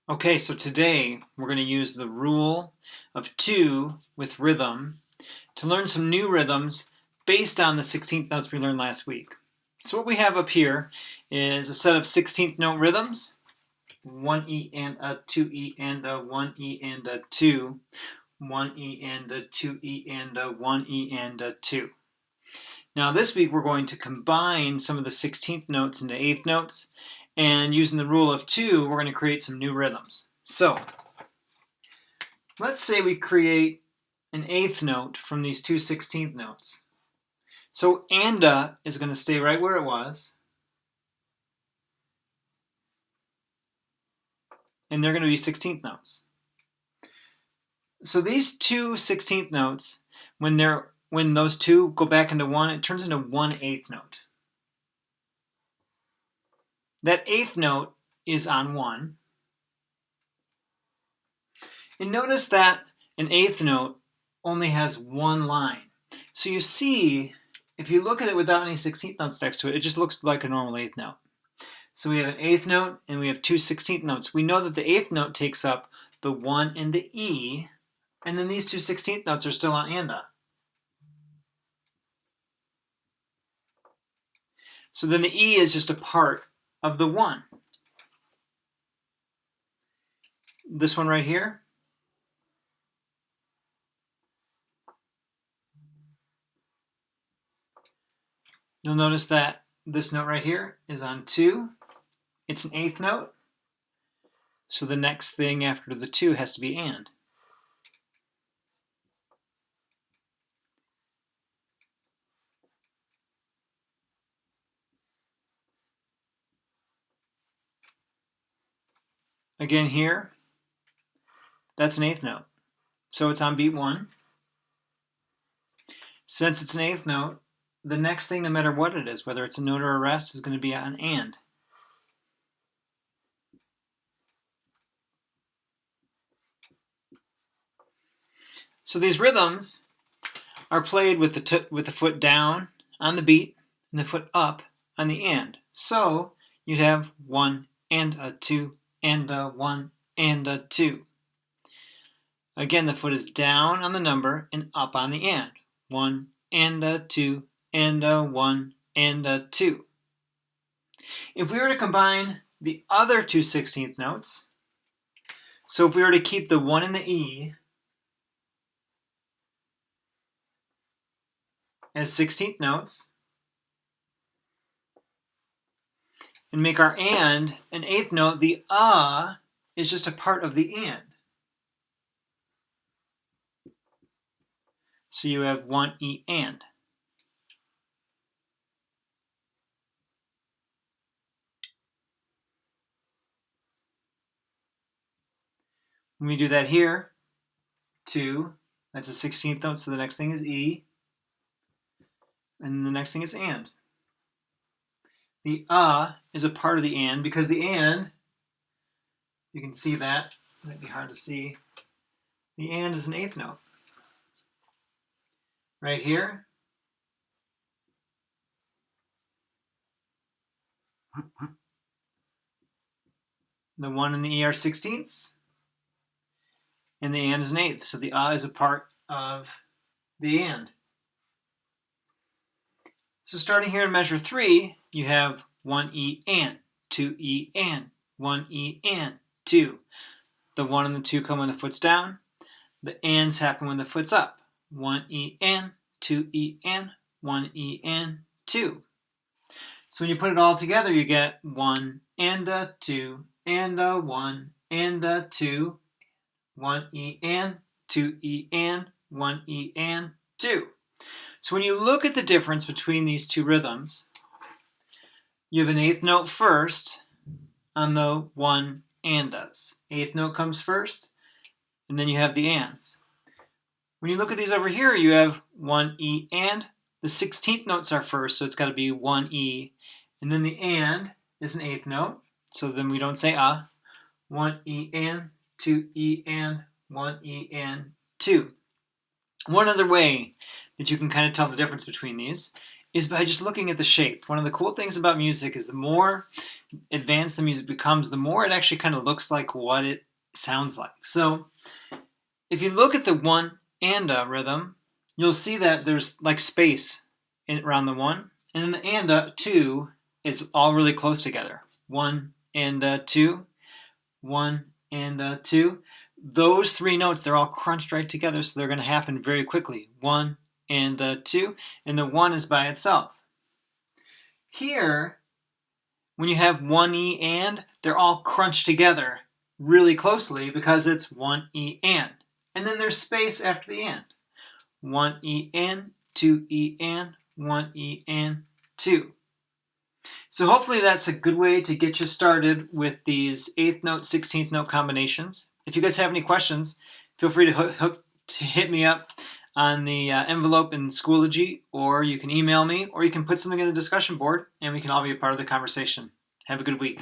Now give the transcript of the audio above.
Okay, so today we're going to use the rule of 2 with rhythm to learn some new rhythms based on the 16th notes we learned last week. So what we have up here is a set of 16th note rhythms, 1E and a 2E and a 1E and a 2, 1E and a 2E and a 1E and a 2. Now this week we're going to combine some of the 16th notes into 8th notes, and using the rule of 2 we're going to create some new rhythms. So let's say we create an 8th note from these two 16th notes. So anda is going to stay right where it was, and they're going to be 16th notes. So these two 16th notes, when those two go back into one, it turns into 1/8 note. That 8th note is on 1. And notice that an 8th note only has one line. So you see, if you look at it without any 16th notes next to it, it just looks like a normal 8th note. So we have an 8th note and we have two 16th notes. We know that the 8th note takes up the 1 and the E, and then these two 16th notes are still on anda. So then the E is just a part of the 1. This one right here, you'll notice that this note right here is on 2. It's an 8th note. So the next thing after the 2 has to be and. Again here, that's an 8th note. So it's on beat 1. Since it's an 8th note, the next thing, no matter what it is, whether it's a note or a rest, is going to be on and. So these rhythms are played with the foot down on the beat and the foot up on the and. So you'd have 1 and a 2 and a 1 and a 2. Again, the foot is down on the number and up on the and. 1 and a 2 and a 1 and a 2. If we were to combine the other two 16th notes, so if we were to keep the 1 and the E as 16th notes and make our and an 8th note, the is just a part of the and. So you have 1E and. When we do that here, 2, that's a 16th note, so the next thing is E, and the next thing is and. The is a part of the and, because the and, you can see that, it might be hard to see, the and is an 8th note. Right here, the 1 and the E are 16ths, and the and is an 8th, so the is a part of the and. So starting here in measure 3, you have 1E and, 2E and, 1E and, 2. The 1 and the 2 come when the foot's down. The ands happen when the foot's up. 1E and, 2E and, 1E and, 2. So when you put it all together, you get 1 and a 2 and a 1 and a 2, 1E and, 2E and, 1E and, 2. So when you look at the difference between these two rhythms, you have an 8th note first on the 1 andas. 8th note comes first, and then you have the ands. When you look at these over here, you have 1E and. The 16th notes are first, so it's got to be 1E. And then the and is an 8th note, so then we don't say 1E and, 2E and, 1E and, 2. One other way that you can kind of tell the difference between these is by just looking at the shape. One of the cool things about music is the more advanced the music becomes, the more it actually kind of looks like what it sounds like. So if you look at the one and a rhythm, you'll see that there's like space around the one, and then the and two is all really close together. One and two, one and two. Those three notes, they're all crunched right together, so they're going to happen very quickly. One and two, and the one is by itself. Here, when you have one E and, they're all crunched together really closely because it's one E and. And then there's space after the and. One E and, two E and, one E and, two. So hopefully that's a good way to get you started with these 8th note, 16th note combinations. If you guys have any questions, feel free to hit me up on the envelope in Schoology, or you can email me, or you can put something in the discussion board, and we can all be a part of the conversation. Have a good week.